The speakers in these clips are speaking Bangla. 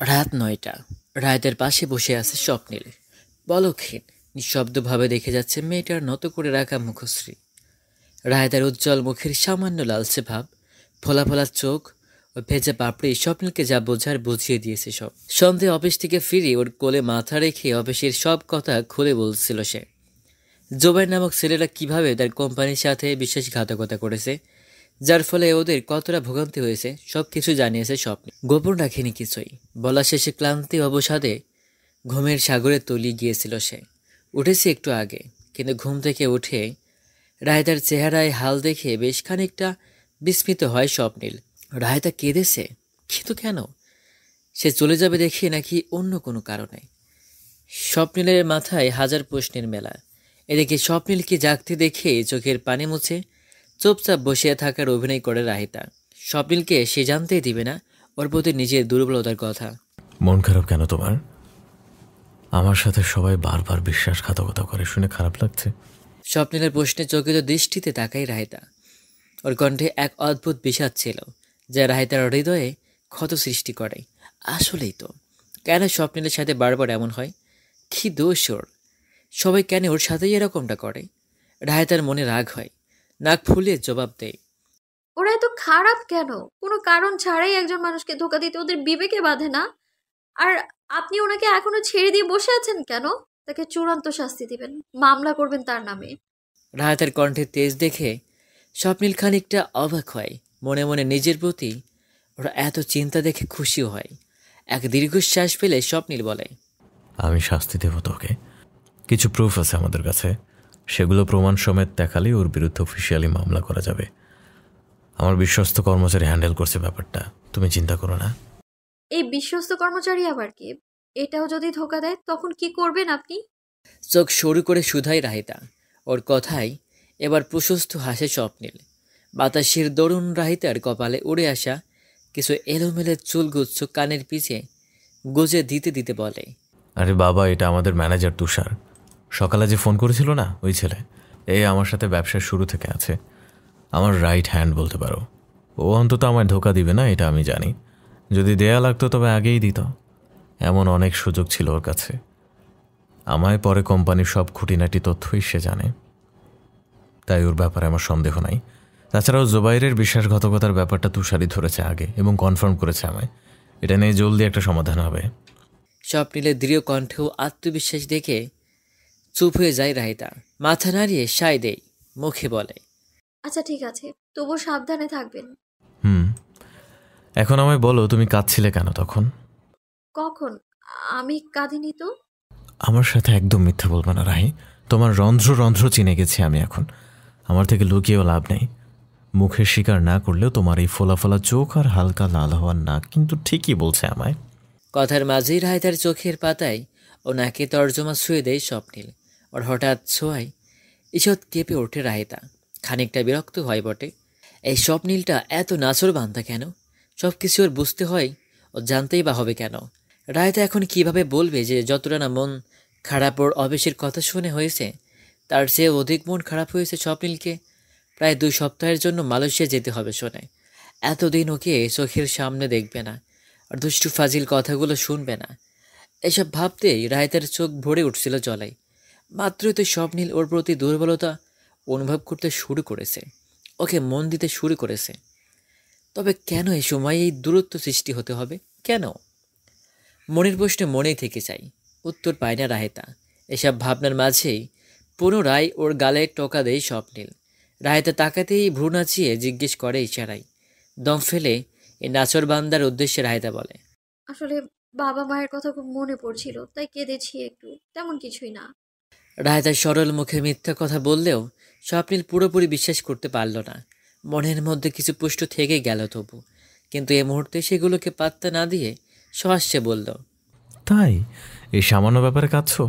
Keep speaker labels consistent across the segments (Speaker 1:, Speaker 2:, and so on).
Speaker 1: রাত ৯টা। রায়দের পাশে বসে আছে স্বপ্নিল। পলকহীন নিঃশব্দভাবে দেখে যাচ্ছে মেয়েটার নত করে রাখা মুখশ্রী। রায়দার উজ্জ্বল মুখের সামান্য লালচে ভাব, ফোলা ফোলা চোখ ও ভেজা পাপড়ি স্বপ্নিলকে যা বোঝার বুঝিয়ে দিয়েছে সব। সন্ধ্যে অফিস থেকে ফিরে ওর কোলে মাথা রেখে অফিসের সব কথা খুলে বলছিল সে। জোবাইর নামক ছেলেরা কিভাবে তার কোম্পানির সাথে বিশ্বাসঘাতকতা করেছে, যার ফলে ওদের কতটা ভোগান্তি হয়েছে, সব কিছু জানিয়েছে স্বপ্নে। গোপন রাখেনি কিছুই। বলা শেষে ক্লান্তি অবসাদে ঘুমের সাগরে তলিয়ে গিয়েছিল সে। উঠেছে একটু আগে, কিন্তু ঘুম থেকে উঠে রায়তার চেহারায় হাল দেখে বেশ খানিকটা বিস্মিত হয় স্বপ্নিল। রায়তা কেঁদেছে, কিন্তু কেন? সে চলে যাবে দেখে নাকি অন্য কোনো কারণে? স্বপ্নিলের মাথায় হাজার প্রশ্নের মেলা। এদিকে স্বপ্নিলকে জাগতে দেখে চোখের পানি মুছে চুপচাপ বসিয়ে থাকার অভিনয় করে রাহিতা। স্বপ্নিলকে সে জানতেই দিবে না ওর প্রতি নিজের দুর্বলতার কথা।
Speaker 2: মন খারাপ কেন তোমার? আমার সাথে সবাই বারবার বিশ্বাসঘাতকতা করে শুনে খারাপ লাগছে।
Speaker 1: স্বপ্নিলের প্রশ্নে চকিত দৃষ্টিতে তাকাই রাহিতা। ওর কণ্ঠে এক অদ্ভুত বিষাদ ছিল, যা রাহিতার হৃদয়ে ক্ষত সৃষ্টি করে। আসলেই তো, কেন স্বপ্নিলের সাথে বারবার এমন হয়? কি দোষ ওর? সবাই কেন ওর সাথেই এরকমটা করে? রাহিতার মনে রাগ হয়, নাক ফুলিয়ে জবাব দেয়,
Speaker 3: ওরা এত খারাপ কেন? কোনো কারণ ছাড়াই একজন মানুষকে ধোকা দিতে ওদের বিবেকে বাঁধে না? আর আপনি ওনাকে এখনো ছেড়ে দিয়ে বসে আছেন কেন? তাকে চূড়ান্ত শাস্তি দিবেন, মামলা করবেন তার নামে।
Speaker 1: রাহাতের কণ্ঠে তেজ দেখে স্বপ্নিল খানিকটা অবাক হয়। মনে মনে নিজের প্রতি ওরা এত চিন্তা দেখে খুশিও হয়। এক দীর্ঘশ্বাস ফেলে স্বপ্নিল বলে,
Speaker 2: আমি শাস্তি দেব তোকে। কিছু প্রুফ আছে আমাদের কাছে, সেগুলো প্রমাণ সমেত দেখালেই ওর বিরুদ্ধে অফিসিয়ালি মামলা করা যাবে। আমার বিশ্বস্ত কর্মচারী হ্যান্ডেল করছে ব্যাপারটা, তুমি চিন্তা করো না।
Speaker 3: এই বিশ্বস্ত কর্মচারী আবার কি? এটাও যদি ধোকা দেয় তখন কি করবেন আপনি?
Speaker 1: চোখ সরু করে শুধাই রাহিতা। ওর কথাই এবার প্রশস্ত হাসে স্বপ্নিল। বাতাসের দরুন রাহিতার কপালে উড়ে আসা কিছু এলোমেলো চুলগুচ্ছ কানের পিছে গুজে দিতে দিতে বলে,
Speaker 2: আরে বাবা, এটা আমাদের ম্যানেজার তুষার। সকালে যে ফোন করেছিল না, ওই ছেলে। এই আমার সাথে ব্যবসার শুরু থেকে আছে, আমার রাইট হ্যান্ড বলতে পারো। ও অন্তত আমায় ধোকা দিবে না, এটা আমি জানি। যদি দেয়া লাগতো তবে আগেই দিত। এমন অনেক সুযোগ ছিল ওর কাছে। আমায় পরে কোম্পানির সব খুঁটিনাটি তথ্যই সে জানে, তাই ওর ব্যাপারে আমার সন্দেহ নাই। তাছাড়াও জোবাইরের বিশ্বাসঘাতকতার ব্যাপারটা তুষারই ধরেছে আগে এবং কনফার্ম করেছে আমায়। এটা নিয়ে জলদি একটা সমাধান হবে।
Speaker 1: স্বপ্নিলের দৃঢ় কণ্ঠ ও আত্মবিশ্বাস দেখে চুপ হয়ে যায় রাহিতা। মাথা নাড়িয়ে সায় দেয়, মুখে বলে,
Speaker 3: আচ্ছা ঠিক আছে, তবু সাবধানে থাকবেন।
Speaker 2: হুম। এখন আমায় বলো, তুমি কাঁদছিলে কেন তখন?
Speaker 3: কখন? আমি কাঁদিনি তো।
Speaker 2: আমার সাথে একদম মিথ্যা বলবে না রাহি। তোমার রন্ধ্র রন্ধ্র চিনে গেছি আমি এখন। আমার থেকে লুকিয়েও লাভ নেই। মুখে স্বীকার না করলেও তোমার এই ফোলা ফোলা চোখ আর হালকা লাল হওয়ার নাক কিন্তু ঠিকই বলছে আমায়।
Speaker 1: কথার মাঝেই রাহিতার চোখের পাতায় ও নাকে তর্জমা ছুঁয়ে দেয় স্বপ্নিল। ওর হঠাৎ ছোঁয়ায় ঈষৎ কেঁপে ওঠে রাহিতা। খানিকটা বিরক্ত হয় বটে। এই স্বপ্নিলটা এত নাছোড় বান্দা কেন? সব কিছু ওর বুঝতে হয়, ও জানতেই বা হবে কেন? রাহিতা এখন কিভাবে বলবে যে যতটা না মন খারাপ ওর অবেশের কথা শুনে হয়েছে, তার চেয়ে অধিক মন খারাপ হয়েছে স্বপ্নিলকে প্রায় 2 সপ্তাহের জন্য মালয়েশিয়া যেতে হবে শোনে। এতদিন ওকে চোখের সামনে দেখবে না, আর দুষ্টু ফাজিল কথাগুলো শুনবে না। এসব ভাবতেই রায়তার চোখ ভরে উঠছিল জলায়। মাত্রই তো স্বপ্নিল ওর প্রতি দুর্বলতা অনুভব করতে শুরু করেছে, ওকে মন দিতে শুরু করেছে। তবে কেন এই সময় এই দূরত্ব সৃষ্টি হতে হবে? কেন? মনের প্রশ্নে মনেই থেকে যায়, উত্তর পায় না রাহেতা। এসব ভাবনার মাঝেই পুনরায় ওর গালে টোকা দেয় স্বপ্নিল। রাহেতা তাকাতেই ভ্রু নাচিয়ে জিজ্ঞেস করে ইশারায়। দম ফেলে এই নাচর বান্দার উদ্দেশ্যে রাহেতা বলে,
Speaker 3: আসলে বাবা মায়ের কথা খুব মনে পড়ছিল, তাই কেঁদেছি একটু, তেমন কিছুই না।
Speaker 1: রাহেতার সরল মুখে মিথ্যা কথা বললেও স্বপ্নিল পুরোপুরি বিশ্বাস করতে পারল না। মনের মধ্যে কিছু প্রশ্ন থেকে গেল তবু, কিন্তু এ মুহূর্তে সেগুলোকে পাত্তা না দিয়ে সহাস্যে বলল,
Speaker 2: তাই এই সামান্য ব্যাপারে কাঁদছো?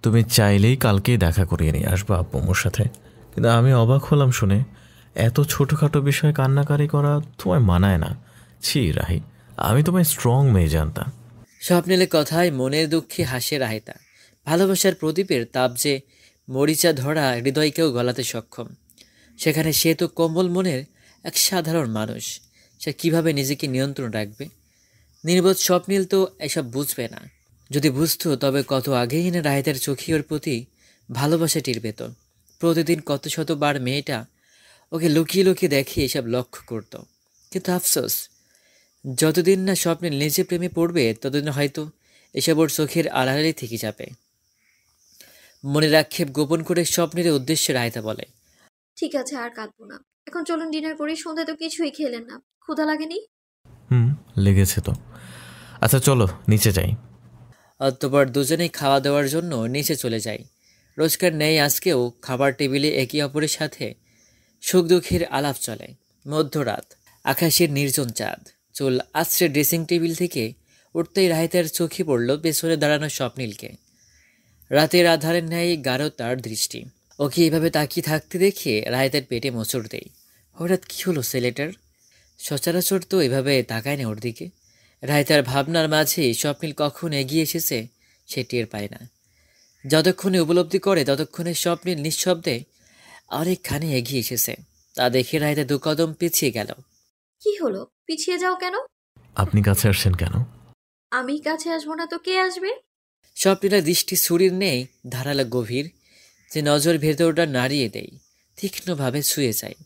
Speaker 2: তুমি চাইলেই কালকেই দেখা করিয়ে নিয়ে আসবো আব্বুর সাথে। কিন্তু আমি অবাক হলাম শুনে, এত ছোটোখাটো বিষয়ে কান্নাকারি করা তোমায় মানায় না। ছি রাহি, আমি তোমায় স্ট্রং মেয়ে জানতাম।
Speaker 1: স্বপ্নিলের কথায় মনের দুঃখে হাসে রাহেতা। ভালোবাসার প্রদীপের তাপ যে মরিচা ধরা হৃদয়কেও গলাতে সক্ষম, সেখানে সে তো কোমল মনের এক সাধারণ মানুষ, সে কিভাবে নিজেকে নিয়ন্ত্রণ রাখবে? নির্বোধ স্বপ্নিল তো এসব বুঝবে না। যদি বুঝতো তবে কত আগেই এনে রাহিতার চোখে ওর প্রতি ভালোবাসা টের পেত। প্রতিদিন কত শতবার মেয়েটা ওকে লুকিয়ে লুকিয়ে দেখে এসব লক্ষ্য করত। কিন্তু আফসোস, যতদিন না স্বপ্নিল নিজে প্রেমে পড়বে ততদিন হয়তো এসব ওর চোখের আড়ালে থেকে যাবে। মনের আক্ষেপ গোপন করে স্বপ্নের উদ্দেশ্যে রায়তা বলে,
Speaker 3: ঠিক আছে, আর কাঁদবো না। এখন চলুন ডিনার করি, সন্ধ্যায় তো কিছুই খেলেন না। ক্ষুধা লাগেনি?
Speaker 2: লেগেছে তো। আচ্ছা চলো নিচে যাই।
Speaker 1: অতঃপর দুজনেই খাওয়া দাওয়ার জন্য নিচে চলে যায়। রোজকার নেই আজকেও খাবার টেবিলে একে অপরের সাথে সুখ দুঃখের আলাপ চলে। মধ্যরাত, আকাশের নির্জন চাঁদ চুল আছড়ে ড্রেসিং টেবিল থেকে উঠতেই রাহিতার চোখে পড়ল পেছনে দাঁড়ানো স্বপ্নিলকে। রাতের আধারের ন্যায় গাঢ় তার দৃষ্টি। ওকে এভাবে তাকিয়ে থাকতে দেখে রাহিতার পেটে মোচড় দেয়। হঠাৎ কি হলো ছেলেটার? সচরাচর তো এভাবে তাকায় না ওর দিকে। রাহিতার ভাবনার মাঝে স্বপ্নিল কখন এগিয়ে এসেছে সে টের পায় না। যতক্ষণে উপলব্ধি করে ততক্ষণে স্বপ্নিল নিঃশব্দে অনেকখানি এগিয়ে এসেছে। তা দেখে রাহিতা দু কদম পিছিয়ে গেল।
Speaker 3: কি হলো, পিছিয়ে যাও কেন?
Speaker 2: আপনি কাছে আসছেন কেন?
Speaker 3: আমি কাছে আসবো না তো কে আসবে?
Speaker 1: স্বপ্নিলের দৃষ্টি ছুরির নেই ধারালো গভীর, যে নজর ভেতরটা নাড়িয়ে দেয়, তীক্ষ্ণভাবে ছুঁয়ে যায়।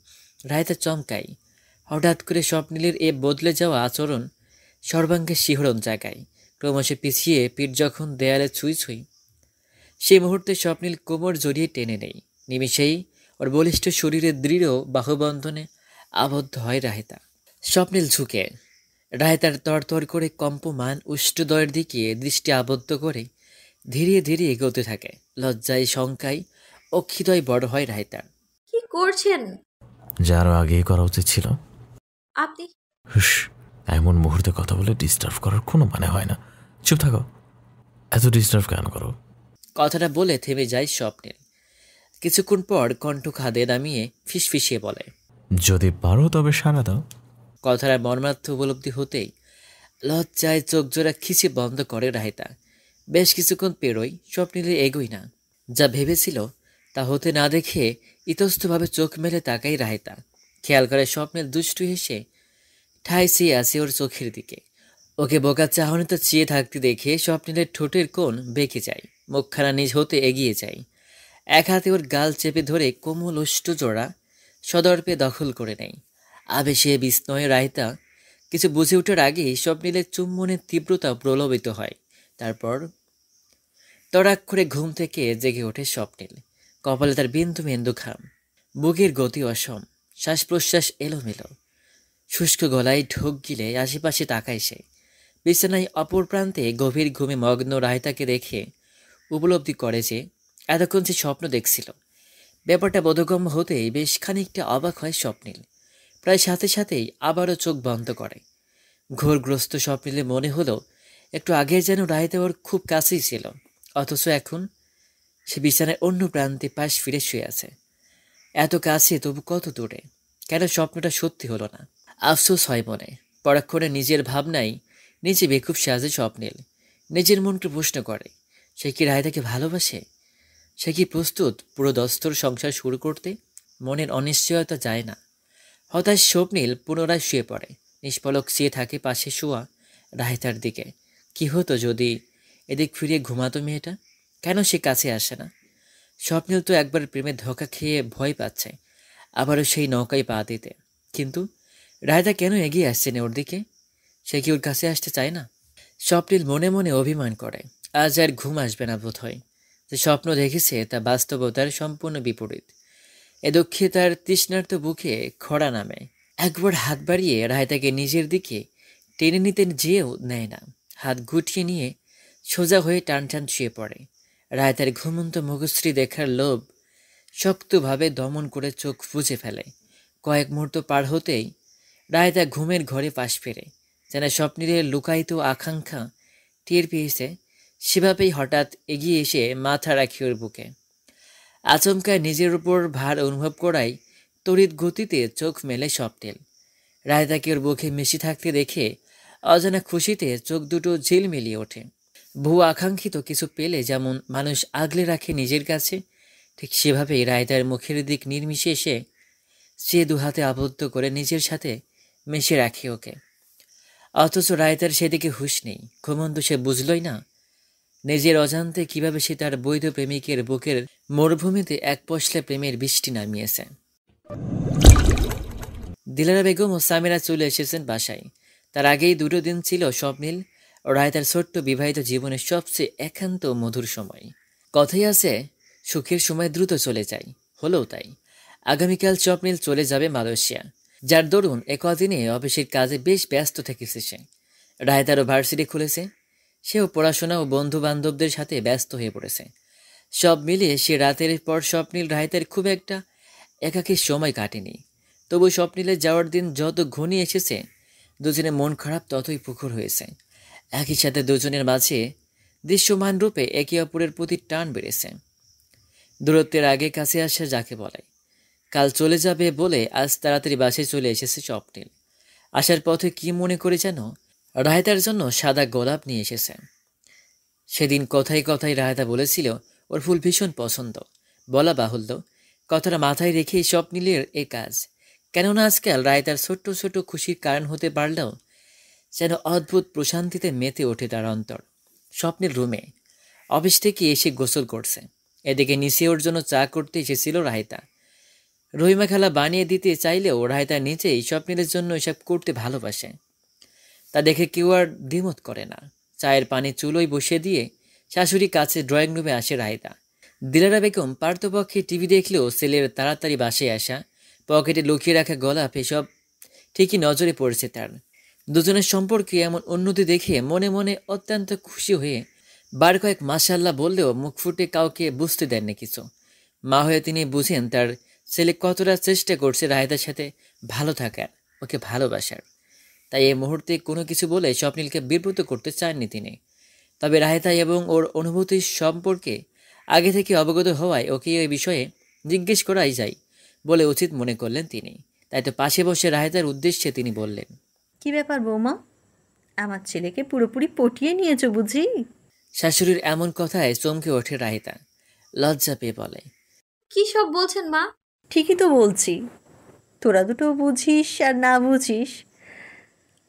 Speaker 1: রাহিতা চমকায়। হঠাৎ করে স্বপ্নিলের এ বদলে যাওয়া আচরণ সর্বাঙ্গে শিহরণ জাগায়। ক্রমশ পিছিয়ে পিঠ যখন দেয়ালে ছুঁই ছুঁই, সে মুহূর্তে স্বপ্নিল কোমর জড়িয়ে টেনে নেয়। নিমিষেই ওর বলিষ্ঠ শরীরের দৃঢ় বাহুবন্ধনে আবদ্ধ হয় রাহিতা। স্বপ্নিল ঝুঁকে রাহিতার তরতর করে কম্পমান উষ্ঠদয়ের দিকে দৃষ্টি আবদ্ধ করে ধীরে ধীরে এগোতে থাকে। লজ্জায় শঙ্কায় অক্ষিদয় বড় হয় রাহিতার।
Speaker 3: কি করছেন
Speaker 2: যা আরো আগেই করা উচিত ছিল।
Speaker 3: আপনি?
Speaker 2: হুস, এমন মুহূর্তে কথা বলে ডিস্টার্ব করার কোনো মানে হয় না। চুপ থাকো, এত ডিস্টার্ব কেন করো?
Speaker 1: কথাটা বলে থেমে যায় স্বপ্নিল। কিছুক্ষণ পর কণ্ঠ খাদে নামিয়ে ফিসফিসিয়ে বলে,
Speaker 2: যদি পারো তবে সাড়া দাও।
Speaker 1: কথার মর্মার্থ উপলব্ধি হতেই লজ্জায় চোখ জোড়া খিচে বন্ধ করে রাহিতা। বেশ কিছুক্ষণ পেরোয়, স্বপ্নিলের এগোই না। যা ভেবেছিল তা হতে না দেখে ইতস্তভাবে চোখ মেলে তাকাই রাহিতা। খেয়াল করে স্বপ্নের দুষ্টু হেসে ঠাই চেয়ে আছে ওর চোখের দিকে। ওকে বোকা চাহনিতে চেয়ে থাকতে দেখে স্বপ্নিলের ঠোঁটের কোণ বেঁকে যায়, মুখখানা নিজ হতে এগিয়ে যায়। এক হাতে ওর গাল চেপে ধরে কোমল ওষ্ঠ জোড়া সদর্পে দখল করে নেয়। আবেশে বিস্ময়ে রাহিতা কিছু বুঝে ওঠার আগেই স্বপ্নিলের চুম্বনের তীব্রতা প্রলোভিত হয়। তারপর তড়াক করে ঘুম থেকে জেগে ওঠে স্বপ্নিল। কপালে তার বিন্দু বিন্দু ঘাম, বুকের গতি অসম, শ্বাস প্রশ্বাস এলোমেলো। শুষ্ক গলায় ঢোক গিলে আশেপাশে তাকায় সে। বিছানায় অপর প্রান্তে গভীর ঘুমে মগ্ন রাহিতাকে দেখে উপলব্ধি করে যে এতক্ষণ সে স্বপ্ন দেখছিল। ব্যাপারটা বোধগম্য হতেই বেশ খানিকটা অবাক হয় স্বপ্নিল। প্রায় সাথে সাথেই আবারও চোখ বন্ধ করে। ঘোরগ্রস্ত স্বপ্নিলে মনে হলো একটু আগে যেন রাহিতা ওর খুব কাছেই ছিল, অথচ এখন সে বিছানায় অন্য প্রান্তে পাশ ফিরে শুয়ে আছে। এত কাছে তবু কত দূরে? কেন স্বপ্নটা সত্যি হলো না? আফসোস হয় মনে। পরক্ষণে নিজের ভাবনায় নিজে বেকুব সাজে স্বপ্নিল। নিজের মনকে প্রশ্ন করে, সে কি রায়তাকে ভালোবাসে? সে কি প্রস্তুত পুরো দস্তর সংসার শুরু করতে? মনের অনিশ্চয়তা যায় না। হতাশ স্বপ্নিল পুনরায় শুয়ে পড়ে। নিষ্পলক চেয়ে থাকে পাশে শোয়া রাহিতার দিকে। কি হতো যদি এদিক ফিরে ঘুমাতো মেয়েটা? কেন সে কাছে আসে না? স্বপ্নিল তো একবার প্রেমে ধোঁকা খেয়ে ভয় পাচ্ছে আবারও সেই নৌকায় পা দিতে। কিন্তু রায়তা কেন এগিয়ে আসছে না ওর দিকে? সে কি ওর কাছে আসতে চায় না? স্বপ্নিল মনে মনে অভিমান করে আজ আর ঘুম আসবে না বোধ হয়। যে স্বপ্ন দেখেছে তা বাস্তবতার সম্পূর্ণ বিপরীত। এ দুঃখে তার তৃষ্ণার্ত বুকে খরা নামে। একবার হাত বাড়িয়ে রায়তাকে নিজের দিকে টেনে নিতে যেও নেয় না। হাত গুটিয়ে নিয়ে সোজা হয়ে টান টান শুয়ে পড়ে। রায়তার ঘুমন্ত মুখশ্রী দেখার লোভ শক্তভাবে দমন করে চোখ বুজে ফেলে। কয়েক মুহূর্ত পার হতেই রায়তা ঘুমের ঘরে পাশ ফেরে। যেন স্বপ্নের লুকায়িত আকাঙ্ক্ষা টের পেয়েছে, সেভাবেই হঠাৎ এগিয়ে এসে মাথা রাখি ওর বুকে। আচমকা নিজের উপর ভার অনুভব করায় তড়িৎ গতিতে চোখ মেলে স্বপ্নিল। রায়তাকে ওর বুকে মিশে থাকতে দেখে অজানা খুশিতে চোখ দুটো ঝিলমিলিয়ে ওঠে। বহু আকাঙ্ক্ষিত কিছু পেলে যেমন মানুষ আগলে রাখে নিজের কাছে, ঠিক সেভাবেই রায়তার মুখের দিক নির্মিশে এসে সে দুহাতে আবদ্ধ করে নিজের সাথে মিশে রাখে ওকে। অথচ রায়তার সেদিকে হুঁশ নেই। ঘুমন্ত সে বুঝলই না নিজের অজান্তে কিভাবে সে তার বৈধ প্রেমিকের বুকের মরুভূমিতে এক পশলা প্রেমের বৃষ্টি নামিয়েছে। দিলারা বেগম ও সামিরা চলে এসেছেন বাসায়। তার আগেই 2 দিন ছিল স্বপ্নীল ও রায়তার ছোট্ট বিবাহিত জীবনের সবচেয়ে একান্ত মধুর সময়। কথাই আছে, সুখের সময় দ্রুত চলে যায়। হলেও তাই। আগামীকাল স্বপ্নীল চলে যাবে মালয়েশিয়া, যার দরুন কদিনে অফিসের কাজে বেশ ব্যস্ত থেকেছে সে। রায়তারও ভার্সিটি খুলেছে, সেও পড়াশোনা ও বন্ধু বান্ধবদের সাথে ব্যস্ত হয়ে পড়েছে। সব মিলিয়ে সে রাতের পর স্বপ্নীল রায়তার খুব একটা একাকী সময় কাটেনি। তবু স্বপ্নীলের যাওয়ার দিন যত ঘনিয়ে এসেছে, দুজনের মন খারাপ ততই প্রখর হয়েছে। একই সাথে দুজনের মাঝে দৃশ্যমান রূপে একে অপরের প্রতি টান বেড়েছে। দূরত্বের আগে কাছে আসা যাকে বলে। কাল চলে যাবে বলে আজ তাড়াতাড়ি বাসায় চলে এসেছে স্বপ্নীল। আসার পথে কি মনে করে যেন রায়তার জন্য সাদা গোলাপ নিয়ে এসেছে। সেদিন কথায় কথায় রায়তা বলেছিল ওর ফুল ভীষণ পছন্দ। বলা বাহুল্য, কথাটা মাথায় রেখেই স্বপ্নীলের এ কাজ। কেননা আজকাল রায়তার ছোট্ট ছোট্ট খুশির কারণ হতে পারলেও যেন অদ্ভুত প্রশান্তিতে মেতে ওঠে তার অন্তর। স্বপ্নের রুমে অফিস থেকে এসে গোসল করছে। এদিকে নিচে ওর জন্য চা করতে এসেছিল রায়তা। রহিমা খালা বানিয়ে দিতে চাইলেও রায়তা নিচেই স্বপ্নীলের জন্য এসব করতে ভালোবাসে। তা দেখে কেউ আর দ্বিমত করে না। চায়ের পানি চুলোয় বসিয়ে দিয়ে শাশুড়ি কাছে ড্রয়িং রুমে আসে রায়তা। দিলারা বেগম পার্থপক্ষে টিভি দেখলেও ছেলের তাড়াতাড়ি বাসায় আসা, পকেটে লুকিয়ে রাখা গোলাপ এসব ঠিকই নজরে পড়েছে তার। দুজনের সম্পর্কে এমন উন্নতি দেখে মনে মনে অত্যন্ত খুশি হয়ে বার কয়েক মাশাআল্লাহ বললেও মুখ ফুটে কাউকে বুঝতে দেননি কিছু। মা হয়ে তিনি বুঝেন তার ছেলে কতটা চেষ্টা করছে রায়তার সাথে ভালো থাকার, ওকে ভালোবাসার। তাই এই মুহূর্তে কোনো কিছু বলে স্বপ্নীলকে বিব্রত করতে চাননি তিনি। তবে রায়তা এবং ওর অনুভূতি সম্পর্কে আগে থেকে অবগত হওয়ায় ওকে এই বিষয়ে জিজ্ঞেস করাই যায় বলে উচিত মনে করলেন তিনি। তাই তো পাশে বসে রায়তার উদ্দেশ্যে তিনি বললেন,
Speaker 4: কি ব্যাপার বৌমা, আমার ছেলেকে পুরোপুরি পটিয়ে নিয়েছো বুঝি?
Speaker 1: শাশুড়ির এমন কথায় চমকে ওঠে রায়তা। লজ্জা পেয়ে বলে,
Speaker 3: কি সব বলছেন মা?
Speaker 4: ঠিকই তো বলছি, তোরা দুটো বুঝিস আর না বুঝিস,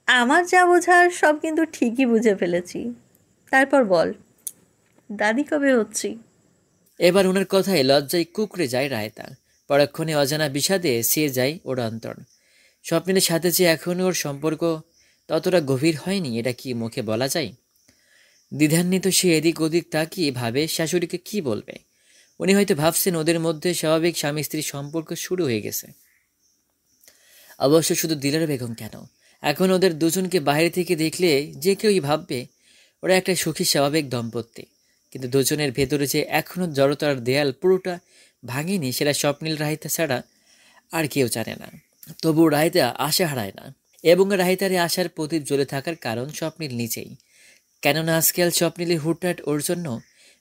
Speaker 4: আমার যা বোঝার সব কিন্তু ঠিকই বুঝে ফেলেছি। তারপর বল, দাদি কবে হচ্ছি?
Speaker 1: এবার ওনার কথায় লজ্জায় কুকড়ে যায় রায়তা। পরক্ষণে অজানা বিষাদে ছেয়ে যায় ওর অন্তর। স্বপ্নের সাথে যে এখনও ওর সম্পর্ক ততটা গভীর হয়নি, এটা কি মুখে বলা যায়? দ্বিধান্বিত সে এদিক ওদিক তাকিয়ে ভাবে শাশুড়িকে কি বলবে। উনি হয়তো ভাবছেন ওদের মধ্যে স্বাভাবিক স্বামী স্ত্রীর সম্পর্ক শুরু হয়ে গেছে। অবশ্য শুধু দিলারা বেগম কেন, এখন ওদের দুজনকে বাইরে থেকে দেখলে যে কেউই ভাববে ওরা একটা সুখী স্বাভাবিক দম্পতি। কিন্তু দুজনের ভেতরে যে এখনও জড়তার দেয়াল পুরোটা ভাঙেনি, সেটা স্বপ্নীল রায়তা ছাড়া আর কেউ জানে না। তবু রায়তা আশা হারায় না, এবং রায়তারে আশার প্রদীপ জ্বলে থাকার কারণ স্বপ্নীল নিজেই। কেননা আজকাল স্বপ্নীলের হুটহাট ওর জন্য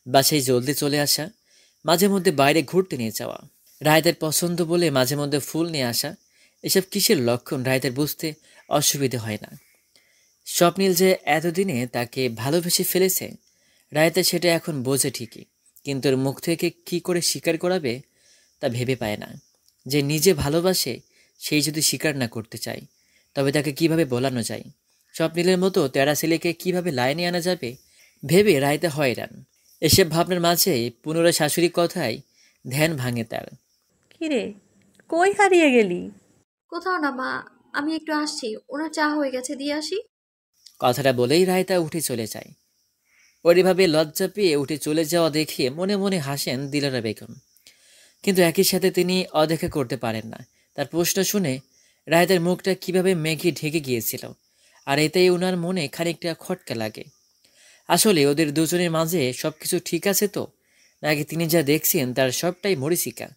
Speaker 1: বাসায় জলদি চলে আসা, মাঝে মধ্যে বাইরে ঘুরতে নিয়ে যাওয়া, রায়তার পছন্দ বলে মাঝে মধ্যে ফুল নিয়ে আসা, এসব কিসের লক্ষণ রায়তার বুঝতে অসুবিধে হয় না। স্বপ্নীল যে এতদিনে তাকে ভালোবেসে ফেলেছে, রায়তা সেটা এখন বোঝে ঠিকই, কিন্তু ওর মুখ থেকে কি করে স্বীকার করাবে তা ভেবে পায় না। যে নিজে ভালোবাসে সেই যদি স্বীকার না করতে চায়, তবে তাকে কিভাবে বলানো যায়? স্বপ্নীলের মতো তেরা ছেলেকে কিভাবে লাইনে আনা যাবে ভেবে রায়তা হয়রান। এসব ভাবনার মাঝেই পুনরায় শাশুড়ির কথায় ধ্যান ভাঙে তার।
Speaker 4: কিরে, কই হারিয়ে গেলি?
Speaker 3: কোথাও না মা, আমি একটু আসছি, ওনার চা হয়ে গেছে, দিয়ে আসি।
Speaker 1: কথাটা বলেই রায়তা উঠে চলে যায়। ওর এভাবে লজ্জা পেয়ে উঠে চলে যাওয়া দেখে মনে মনে হাসেন দিলারা বেগম, কিন্তু একই সাথে তিনি অদেখা করতে পারেন না। তার প্রশ্ন শুনে রায়তার মুখটা কিভাবে মেঘে ঢেকে গিয়েছিল, আর এতেই ওনার মনে খানিকটা খটকা লাগে। আসলে ওদের দুজনের মাঝে সবকিছু ঠিক আছে তো, নাকি তিনি যা দেখছেন তার সবটাই মরীচিকা?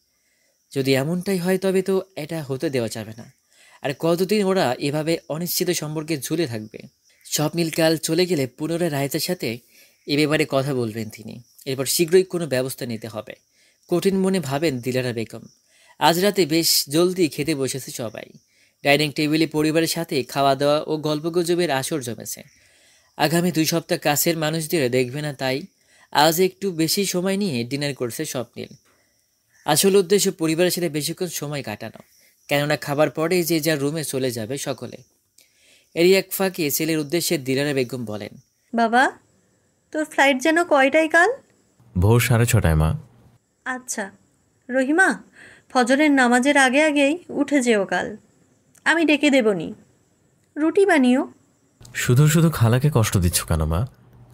Speaker 1: যদি এমনটাই হয় তবে তো এটা হতে দেওয়া যাবে না। আর কতদিন ওরা এভাবে অনিশ্চিত সম্পর্কে ঝুলে থাকবে? স্বপ্নীল কাল চলে গেলে পুনরায় রায়তার সাথে এ ব্যাপারে কথা বলবেন তিনি। এরপর শীঘ্রই কোনো ব্যবস্থা নিতে হবে, কঠিন মনে ভাবেন দিলারা বেগম। আজ রাতে বেশ জলদি খেতে বসেছে সবাই। ডাইনিং টেবিলে পরিবারের সাথে খাওয়া দাওয়া ও গল্পগুজবের আসর জমেছে। আগামী 2 সপ্তাহ কাছের মানুষদের দেখবে না, তাই আজ একটু বেশি সময় নিয়ে ডিনার করছে স্বপ্নীল। আসল উদ্দেশ্য পরিবারের সাথে বেশিক্ষণ সময় কাটানো। কেননা খাবার পরে যে যার রুমে চলে যাবে সকলে। এরই এক ফাঁকে ছেলের উদ্দেশ্যে দিলারা বেগম বলেন,
Speaker 4: বাবা, তোর ফ্লাইট যেন কয়টায় কাল?
Speaker 2: ভোর 6:30 মা।
Speaker 4: আচ্ছা রহিমা, ফজরের নামাজের আগে আগেই উঠে যেও কাল। আমি ডেকে দেবনি। রুটি বানিও।
Speaker 2: শুধু শুধু খালাকে কষ্ট দিচ্ছ কেন মা?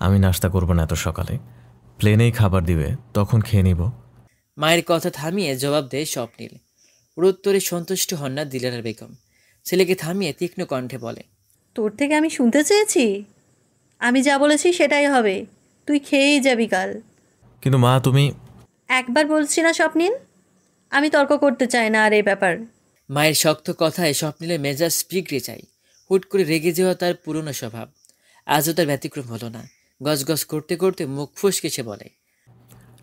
Speaker 2: আমি নাস্তা করবো না এত সকালে। প্লেনেই খাবার দিবে, তখন খেয়ে নিব।
Speaker 1: মায়ের কথা থামিয়ে জবাব দেয় স্বপ্নিল। ওর উত্তরে সন্তুষ্ট হন না দিলারা বেগম। ছেলেকে থামিয়ে তীক্ষ্ণ কণ্ঠে বলে,
Speaker 4: তোর থেকে আমি শুনতে চেয়েছি? আমি যা বলেছি সেটাই হবে। তুই খেয়েই যাবি কাল।
Speaker 2: কিন্তু মা তুমি...
Speaker 4: একবার বলছি না স্বপ্নিল, আমি তর্ক করতে চাই না আর এই ব্যাপার।
Speaker 1: মায়ের শক্ত কথায় স্বপ্নিলের মেজাজ বিগড়ে যায়। হুট করে রেগে যাওয়া তার পুরনো স্বভাব। আজও তার ব্যতিক্রম হলো না। গজগজ করতে করতে মুখ ফুসকে সে বলে,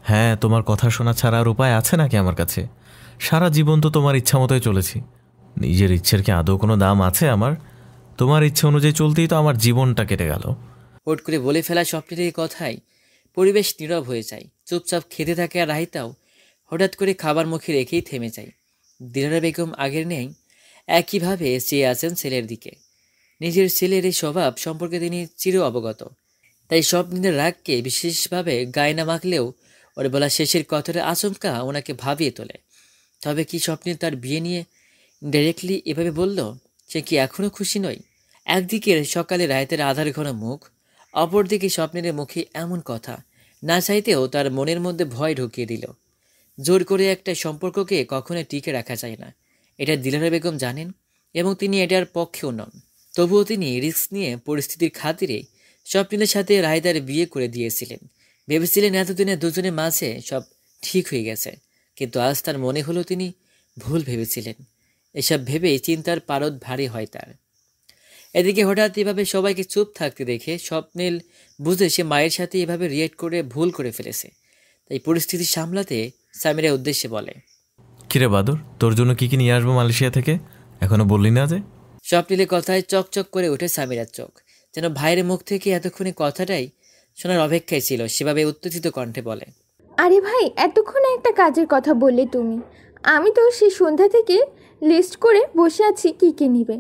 Speaker 2: হ্যাঁ, তোমার কথা শোনা ছাড়া আর উপায় আছে নাকি আমার কাছে? সারা জীবন তো তোমার ইচ্ছা মতোই চলেছি। নিজের ইচ্ছের কি আদৌ কোনো দাম আছে আমার? তোমার ইচ্ছে অনুযায়ী চলতেই তো আমার জীবনটা কেটে গেল।
Speaker 1: হুট করে বলে ফেলা স্বপ্নের এই কথায় পরিবেশ নীরব হয়ে যায়। চুপচাপ খেতে থাকে আর রাহিতাও হঠাৎ করে খাবার মুখে রেখেই থেমে যায়। দিলারা বেগম আগের নেই একইভাবে চেয়ে আছেন ছেলের দিকে। নিজের ছেলের এই স্বভাব সম্পর্কে তিনি চির অবগত। তাই স্বপ্নের রাগকে বিশেষভাবে গায়ে না মাখলেও ওর বলা শেষের কথার আচমকা ওনাকে ভাবিয়ে তোলে। তবে কি স্বপ্নের তার বিয়ে নিয়ে ডাইরেক্টলি এভাবে বলল? সে কি এখনও খুশি নয়? একদিকে সকালে রায়তের আধার ঘন মুখ, অপরদিকে স্বপ্নের মুখে এমন কথা। না চাইতেও তার মনের মধ্যে ভয় ঢুকিয়ে দিল। জোর করে একটা সম্পর্ককে কখনো টিকে রাখা যায় না, এটা দিলারা বেগম জানেন এবং তিনি এটার পক্ষেও নন। তবুও তিনি রিস্ক নিয়ে পরিস্থিতির খাতিরে স্বপ্নের সাথে রায়দার বিয়ে করে দিয়েছিলেন। ভেবেছিলেন এতদিনে দুজনের মাঝে সব ঠিক হয়ে গেছে, কিন্তু আজ তার মনে হলো তিনি ভুল ভেবেছিলেন। এসব ভেবেই চিন্তার পারদ ভারী হয় তার। এদিকে হঠাৎ এভাবে সবাইকে চুপ থাকতে দেখে স্বপ্নিল বুঝে সে মায়ের সাথে এভাবে রিয়েক্ট করে ভুল করে ফেলেছে। তাই পরিস্থিতি সামলাতে সামিরের উদ্দেশ্যে বলে,
Speaker 2: কিরে বাদর, তোর জন্য কি কি নিয়ে আসবো মালয়েশিয়া থেকে? এখনো বললি না যে?
Speaker 1: স্বপ্নিলের কথায় চকচক করে ওঠে সামিরার চোখ। যেন ভাইয়ের মুখ থেকে এতক্ষণে কথাটাই শোনার অপেক্ষায় ছিল। সেভাবে উত্তেজিত কণ্ঠে বলে,
Speaker 5: আরে ভাই, এতক্ষণে একটা কাজের কথা বললে তুমি। আমি তো সেই সন্ধ্যা থেকে লিস্ট করে বসে আছি কী কী নিবে।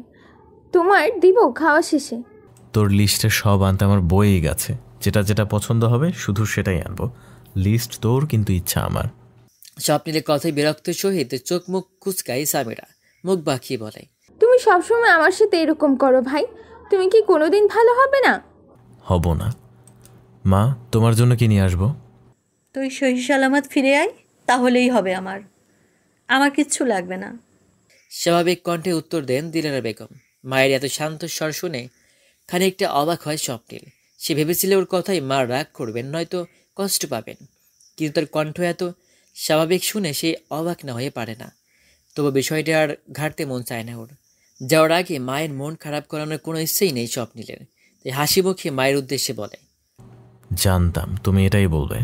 Speaker 5: তোমার দিব খাওয়া শেষে।
Speaker 2: তোর লিস্টে সব আনতে আমার বইই গেছে। যেটা যেটা পছন্দ হবে শুধু সেটাই আনবো। লিস্ট তোর, কিন্তু ইচ্ছা আমার।
Speaker 1: স্বপ্নিলের কথায় বিরক্ত সহিত চোখ মুখ কুচকাই সামিরা মুখ বাঁকিয়ে বলে,
Speaker 5: তুমি সবসময় আমার সাথে এরকম করো ভাই। তুমি কি কোনোদিন ভালো হবে না?
Speaker 2: হব না। মা, তোমার জন্য কি নিয়ে আসবো?
Speaker 4: তুই সহি সালামত ফিরে আয়, তাহলেই হবে আমার। আমার কিচ্ছু লাগবে না।
Speaker 1: স্বাভাবিক কণ্ঠে উত্তর দেন দিলারা বেগম। মায়ের এত শান্ত স্বর শুনে খানিকটা অবাক হয় স্বপ্নিল। সে ভেবেছিল ওর কথাই মা রাগ করবেন, নয়তো কষ্ট পাবেন, কিন্তু তার কণ্ঠ এত স্বাভাবিক শুনে সে অবাক না হয়ে পারে না। তবু বিষয়টা আর ঘাটতে মন চায় না ওর। যাওয়ার আগে মায়ের মন খারাপ করানোর কোনো ইচ্ছেই নেই স্বপ্নিলের। তাই হাসি মুখে মায়ের উদ্দেশ্যে বলে,
Speaker 2: জানতাম তুমি এটাই বলবে।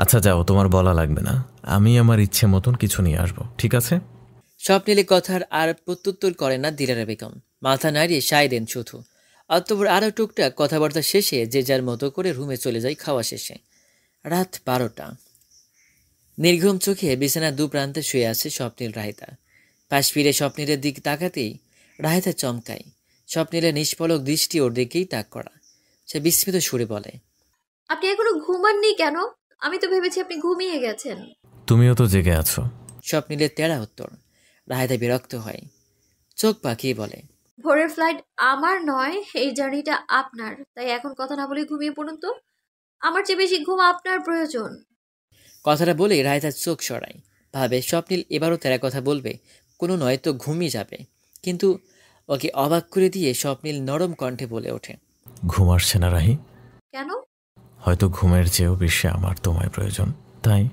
Speaker 2: আচ্ছা যাও, তোমার বলা লাগবে না। আমি আমার ইচ্ছে মতন কিছু নিয়ে আসবো, ঠিক আছে?
Speaker 1: স্বপ্নিলের কথার আর প্রত্যুত্তর করে না দিলারা বেগম। মাথা নাড়িয়ে সায় দেন শুধু। অতঃপর আরও টুকটাক কথাবার্তা শেষে যে যার মতো করে রুমে চলে যায় খাওয়া শেষে। রাত 12টা। নির্ঘুম চোখে বিছানার দু প্রান্তে শুয়ে আছে স্বপ্নিল রাহিতা। পাশ ফিরে স্বপ্নিলের দিক তাকাতেই রাহিতা চমকায়। স্বপ্নিলের নিষ্পলক দৃষ্টি ওর দিকেই তাক করা। সে বিস্মিত সুরে বলে,
Speaker 3: আপনি এখনো ঘুমাননি কেন? আমি তো ভেবেছি আপনি ঘুমিয়ে গেছেন।
Speaker 2: তুমিও তো জেগে আছো।
Speaker 1: স্বপ্নিলের তেড়া উত্তর। রাহিতা বিরক্ত হয়, চোখ পাকিয়ে বলে,
Speaker 3: ভোরের ফ্লাইট আমার নয়, এই জার্নিটা আপনার। তাই এখন কথা না বলে ঘুমিয়ে পড়ুন তো। আমার চেয়ে বেশি ঘুম আপনার প্রয়োজন।
Speaker 1: কথাটা বলে রাহিতার চোখ সরায়। ভাবে স্বপ্নিল এবারও তেরা কথা বলবে, কোনো নয় তো ঘুমিয়ে যাবে। কিন্তু ওকে অবাক করে দিয়ে স্বপ্নিল নরম কণ্ঠে বলে ওঠে,
Speaker 2: ঘুম আসছে না রাহি?
Speaker 3: কেন?
Speaker 2: হয়তো ঘুমের চেয়েও বেশি আমার তোমায় প্রয়োজন, তাই